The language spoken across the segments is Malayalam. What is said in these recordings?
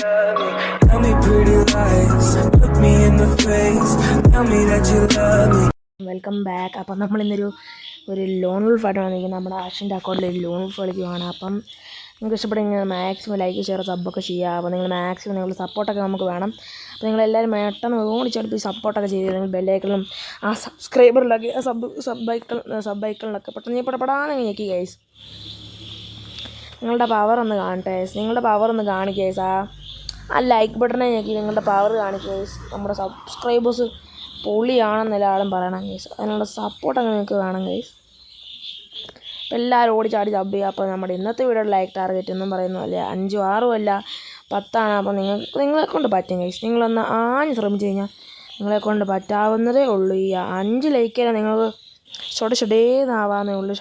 love me. Tell me pretty lies, look me in the face, tell me that you love me. Welcome back. അപ്പം നമ്മളിന്നൊരു ലോൺ വൂൾഫായിട്ട് വന്നിരിക്കുന്നത്. നമ്മുടെ ആഷിൻ്റെ അക്കൗണ്ടിൽ ഒരു ലോൺ വൂൾഫ് കളിക്കുവാണ്. അപ്പം നിങ്ങൾക്ക് ഇഷ്ടപ്പെടുമെങ്കിൽ മാക്സിമം ലൈക്ക് ഷെയർ സബ്ബൊക്കെ ചെയ്യുക. അപ്പോൾ നിങ്ങൾ മാക്സിമം നിങ്ങൾ സപ്പോർട്ടൊക്കെ നമുക്ക് വേണം. അപ്പോൾ നിങ്ങളെല്ലാവരും പെട്ടെന്ന് ഓടിച്ചടുത്ത് സപ്പോർട്ടൊക്കെ ചെയ്ത് നിങ്ങൾ ബെല്ലൈക്കണിലും ആ സബ്സ്ക്രൈബറിലൊക്കെ സബ് ഐക്കണിലൊക്കെ പെട്ടെന്ന് പെടപ്പെടാന്ന് ഞെക്കി ഗൈസ്. നിങ്ങളുടെ പവർ ഒന്ന് കാണട്ടെ, നിങ്ങളുടെ പവർ ഒന്ന് കാണിക്കുക ഗൈസ്. ആ ലൈക്ക് ബട്ടനെ ഞെക്കി നിങ്ങളുടെ പവർ കാണിക്കുക ഗൈസ്. നമ്മുടെ സബ്സ്ക്രൈബേഴ്സ് പൊളിയാണെന്ന് എല്ലാവരും പറയണം ഗൈസ്. അതിനുള്ള സപ്പോർട്ടൊക്കെ നിങ്ങൾക്ക് വേണം ഗൈസ്. അപ്പോൾ എല്ലാവരും ഓടിച്ചാടി സബ് ചെയ്യുക. അപ്പോൾ നമ്മുടെ ഇന്നത്തെ വീഡിയോയുടെ ലൈക്ക് ടാർഗറ്റ് ഒന്നും പറയുന്നതല്ല, 5 6 അല്ല 10. അപ്പോൾ നിങ്ങളെ കൊണ്ട് പറ്റും ഗൈസ്. നിങ്ങളൊന്ന് ആഞ്ഞ് ശ്രമിച്ചു കഴിഞ്ഞാൽ നിങ്ങളെ കൊണ്ട് പറ്റാവുന്നതേ ഉള്ളൂ. ഈ 5 ലൈക്കിനെ നിങ്ങൾക്ക് ഷൊടേന്നാവാന്നേ ഉള്ളൂ.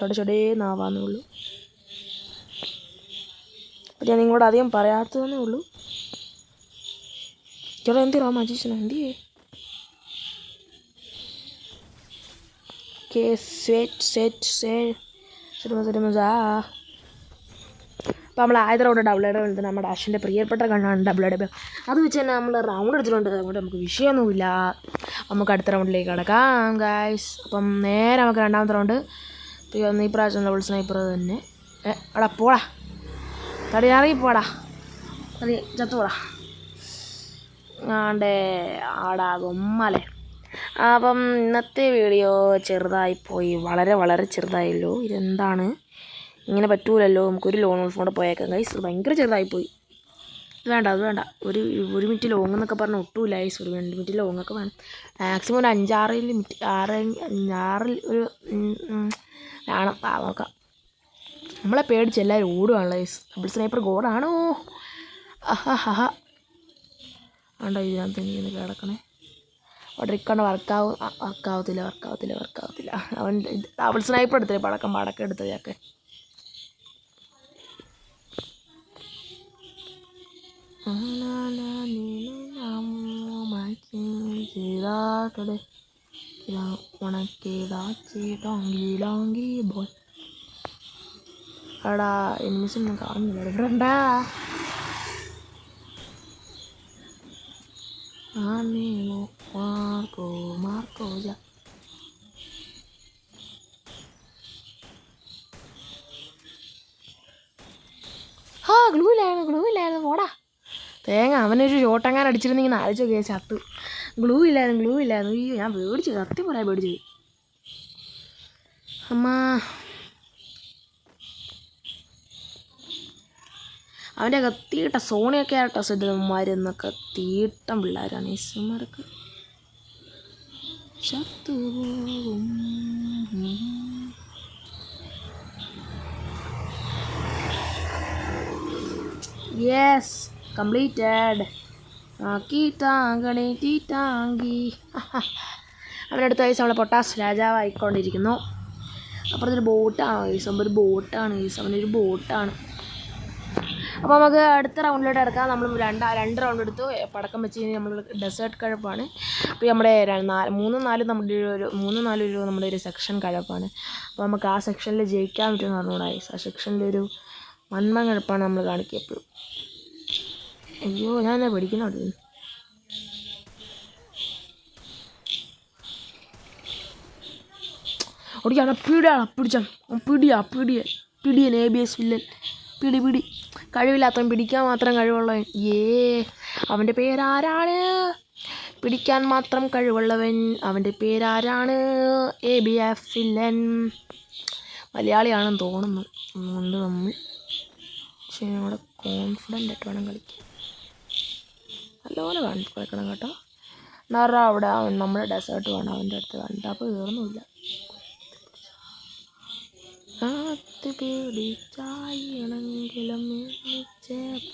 അപ്പോൾ ഞാൻ നിങ്ങളോട് അധികം പറയാത്തതന്നേ ഉള്ളൂ. ചേട്ടാ എന്തിനാ മജീഷനോ എന്തിയേ? അപ്പോൾ നമ്മൾ ആദ്യത്തെ റൗണ്ട് ഡബിൾ എഡ് കളിക്കുന്നത് നമ്മുടെ അശ്വിൻ്റെ പ്രിയപ്പെട്ട കണ്ണാണ് ഡബിൾ എഡ്. അത് വെച്ച് തന്നെ നമ്മൾ റൗണ്ട് എടുത്തിട്ടുണ്ട്. അതുകൊണ്ട് നമുക്ക് വിഷയമൊന്നുമില്ല. നമുക്ക് അടുത്ത റൗണ്ടിലേക്ക് കിടക്കാം ഗായ്സ്. അപ്പം നേരെ നമുക്ക് രണ്ടാമത്തെ റൗണ്ട്. ഈ പ്രാവശ്യം ഡബിൾ സ്നൈപ്പർ തന്നെ. എടാ പോടാ, തടിയാറി പോടാ, തടി ചത്തുപോടാ. ആണ്ടേ ആടാ ഗൊമ്മലേ. അപ്പം ഇന്നത്തെ വീഡിയോ ചെറുതായിപ്പോയി, വളരെ വളരെ ചെറുതായല്ലോ. ഇതെന്താണ് ഇങ്ങനെ പറ്റൂലല്ലോ. നമുക്കൊരു ലോൺ വൂൾഫ് കൊണ്ട് പോയേക്കാം ഗൈസ്. ഭയങ്കര ചെറുതായിപ്പോയി. അത് വേണ്ട. ഒരു മിനിറ്റ് ലോങ് എന്നൊക്കെ പറഞ്ഞാൽ ഒട്ടുമില്ല ഗൈസ്. ഒരു 2 മിനിറ്റ് ലോങ്ങൊക്കെ വേണം. മാക്സിമം ഒരു 5-6 മിനിറ്റ് 6 ഒരു വേണം. നോക്കാം. നമ്മളെ പേടിച്ച് എല്ലാവരും ഓടുവാണല്ലോ ഗൈസ്. ഡബിൾ സ്നൈപ്പർ ഗോഡാണോ? വേണ്ട, ഇതിനകത്ത് എനിക്കൊന്ന് കിടക്കണേ. ട്രിക്കണ്ട് വർക്കാവത്തില്ല. അവൻ ഡബിൾ സ്നൈപ്പർ എടുത്തില്ലേ, പടക്കം എടുത്തത് ചക്കെ. എടാ എനിമിസൊന്നും കാണുന്നില്ല. ഇവിടെണ്ടാ മാർക്കോ ഗ്ലൂ ഇല്ലായിരുന്നു പോടാ തേങ്ങ. അവനൊരു ഷോട്ടെങ്ങാൻ അടിച്ചിരുന്നെങ്കിൽ ആലോചിച്ചോ കേസ്. ചത്ത്. ഗ്ലൂ ഇല്ലായിരുന്നു. അയ്യോ, ഞാൻ പേടിച്ചു, സത്യം പറയാൻ പേടിച്ചത്. അമ്മ അവൻ്റെ കത്തിയിട്ട സോണിയൊക്കെ ആയിട്ടോ സെറ്റന്മാരെന്നൊക്കെ തീട്ടം പിള്ളേരാണ് ഈസുമാർക്ക്. ചത്തുപോകും. Yes, completed. ടാങ്കി. അവനടുത്ത വയസ്സ് നമ്മളെ പൊട്ടാസ് രാജാവായിക്കൊണ്ടിരിക്കുന്നു. അപ്പുറത്തൊരു ബോട്ടാണ് വയസ്സ്. ഒരു ബോട്ടാണ്. അപ്പോൾ നമുക്ക് അടുത്ത റൗണ്ടിലോട്ട് കിടക്കാം. നമ്മൾ രണ്ട് റൗണ്ട് എടുത്തു. പടക്കം വെച്ച് കഴിഞ്ഞാൽ നമ്മൾ ഡെസേർട്ട് കഴപ്പാണ്. അപ്പോൾ നമ്മുടെ 3-4 നമ്മുടെ ഒരു സെക്ഷൻ കഴപ്പാണ്. അപ്പോൾ നമുക്ക് ആ സെക്ഷനിൽ ജയിക്കാൻ പറ്റുമെന്ന് പറഞ്ഞുകൂടാ. ആ സെക്ഷനിലൊരു വന്മൻ കഴപ്പാണ് നമ്മൾ കാണിക്കുക എപ്പോഴും. അയ്യോ, ഞാൻ എന്നാ പഠിക്കണം അവിടെ. ഓടിക്കാണ് പിടിയൻ ABS വില്ലൻ. പിടി കഴിവില്ലാത്തവൻ, പിടിക്കാൻ മാത്രം കഴിവുള്ളവൻ. അവൻ്റെ പേരാരാണ്? പിടിക്കാൻ മാത്രം കഴിവുള്ളവൻ. അവൻ്റെ പേരാരാണ്? ABF villain. മലയാളിയാണെന്ന് തോന്നുന്നു. അതുകൊണ്ട് നമ്മൾ പക്ഷേ നമ്മുടെ കോൺഫിഡൻ്റ് ആയിട്ട് വേണം കളിക്കാൻ. നല്ലപോലെ കളിക്കണം കേട്ടോ. എന്നാ അവിടെ നമ്മുടെ ഡെസേർട്ട് വേണം. അവൻ്റെ അടുത്ത് കണ്ടപ്പോൾ കയറുന്നില്ല. പിടിച്ചായെങ്കിലും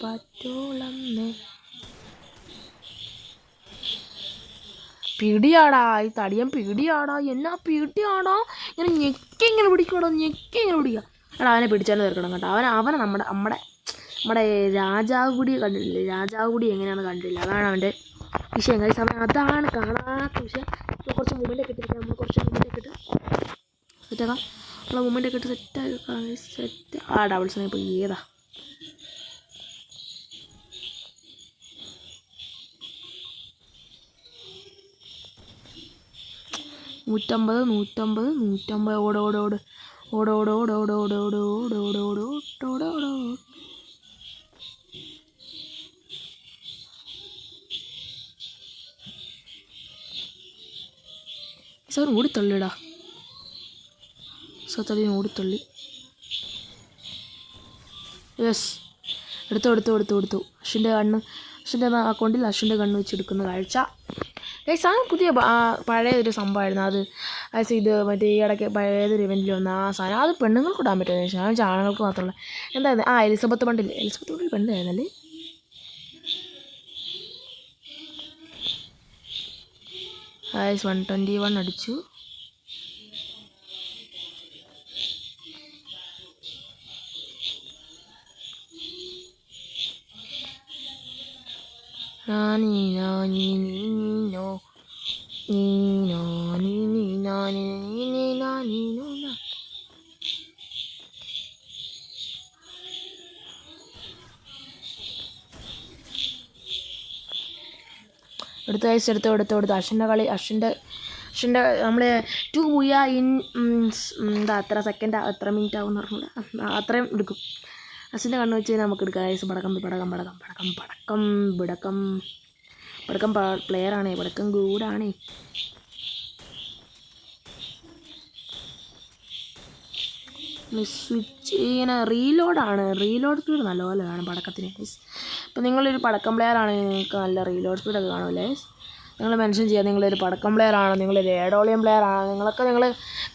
പറ്റൂളന്നേ. പിടിയാടാ, ഈ തടിയൻ പിടിയാടാ. എന്നാ പിടിയാടാ, ഇങ്ങനെ ഞെക്കി ഇങ്ങനെ പിടിക്കുക. എടാ അവനെ പിടിച്ചാലും തീർക്കണം കേട്ടോ. അവനെ നമ്മുടെ രാജാവുകുടി കണ്ടിട്ടില്ലേ? രാജാവുകുടി എങ്ങനെയാണെന്ന് കണ്ടിട്ടില്ല. അതാണ് അവൻ്റെ വിഷയം. സമയം അതാണ് കാണാത്ത വിഷയം. കുറച്ച് മൂമെൻ്റൊക്കെ ഇട്ടിരിക്കാം. നമ്മൾ കുറച്ച് മൂമെൻ്റൊക്കെ ഇട്ട് സെറ്റാക്കാം. ഉള്ള മൂമെൻ്റൊക്കെ ഇട്ട് സെറ്റ്. ആ ഡബിൾ സ്നൈപ്പ് ഏതാ? 150 150 ഓട് ഓട് ഓട് ഓട് ഓട് ഓട് ഓട് ഓട് ഓട് ഓട് ഓട് ഓട് ഓട് ഓട് ഓട്. സാർ ഓടിത്തള്ളിടാ, സത്തലീൻ ഓടിത്തള്ളി. യെസ്, എടുത്തു. അശ്വിൻ്റെ അക്കൗണ്ടിൽ അശ്വിൻ്റെ കണ്ണ് വെച്ചെടുക്കുന്ന കാഴ്ച. സാധനം പുതിയ പഴയൊരു സംഭവമായിരുന്നു അത്. ഇത് മറ്റേ ഈ ഇടയ്ക്ക് പഴയതൊരു ഇവൻറ്റിൽ വന്ന ആ സാധനം. അത് പെണ്ണുങ്ങൾക്ക് ഇടാൻ പറ്റുമോ ചോദിച്ചാൽ ആണുങ്ങൾക്ക് മാത്രമല്ല. എന്തായിരുന്നു എലിസബത്ത് ബണ്ടിൽ പെണ്ണായിരുന്നല്ലേ. 121 അടിച്ചു. എടുത്ത് അശ്വിൻ്റെ കളി. അശ്വിൻ്റെ നമ്മൾ 2 ബുയ ഇൻ എത്ര സെക്കൻഡ് എത്ര മിനിറ്റ് ആവും എന്ന് പറഞ്ഞൂടാ, അത്രയും എടുക്കും. അശ്വിൻ്റെ കണ്ണ് വെച്ച് നമുക്ക് എടുക്കാം ഗൈസ്. പടക്കം പ്ലെയറാണേ, പടക്കം ഗൂഡാണേ. സ്വിച്ച് ഇങ്ങനെ റീലോഡ് സ്പീഡ് നല്ലപോലെ കാണും പടക്കത്തിന്. ഇപ്പം നിങ്ങളൊരു പടക്കം പ്ലെയറാണെങ്കിൽ നിങ്ങൾക്ക് നല്ല റീലോഡ് സ്പീഡൊക്കെ കാണുമല്ലേ. നിങ്ങൾ മെൻഷൻ ചെയ്യുക നിങ്ങളൊരു പടക്കം പ്ലെയറാണോ, നിങ്ങളൊരു എഡോളിയം പ്ലെയറാണോ, നിങ്ങൾ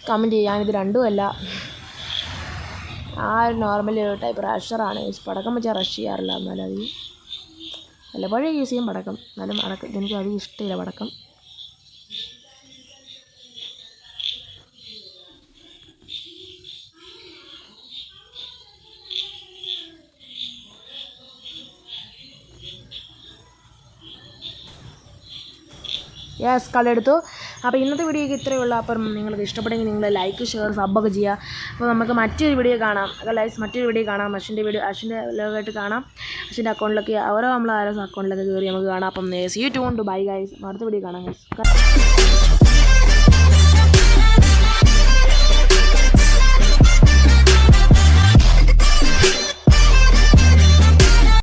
കമൻറ്റ് ചെയ്യുക. ഞാനിത് രണ്ടുമല്ല, ഒരു നോർമൽ ടൈപ്പ് റഷറാണ്. പടക്കം വെച്ചാൽ റഷ് ചെയ്യാറില്ല, എന്നാലും അത് വല്ലപ്പോഴേ യൂസ് ചെയ്യും പടക്കം. എന്നാലും എനിക്ക് അധികം ഇഷ്ടമില്ല പടക്കം. യെസ്, കളെടുത്തു. അപ്പോൾ ഇന്നത്തെ വീഡിയോയ്ക്ക് ഇത്രയേ ഉള്ളൂ. അപ്പം നിങ്ങൾക്ക് ഇഷ്ടപ്പെടുമെങ്കിൽ നിങ്ങൾ ലൈക്ക് ഷെയർ സബ്ബൊക്കെ ചെയ്യുക. അപ്പോൾ നമുക്ക് മറ്റൊരു വീഡിയോ കാണാം. അശ്വിൻ്റെ ലോകമായിട്ട് കാണാം. അശ്വിൻ്റെ അക്കൗണ്ടിലൊക്കെ നമ്മൾ ആരോ അക്കൗണ്ടിലൊക്കെ കയറി നമുക്ക് കാണാം. അപ്പം see you tune to bye guys. അടുത്ത വീഡിയോ കാണാം ഗൈസ്.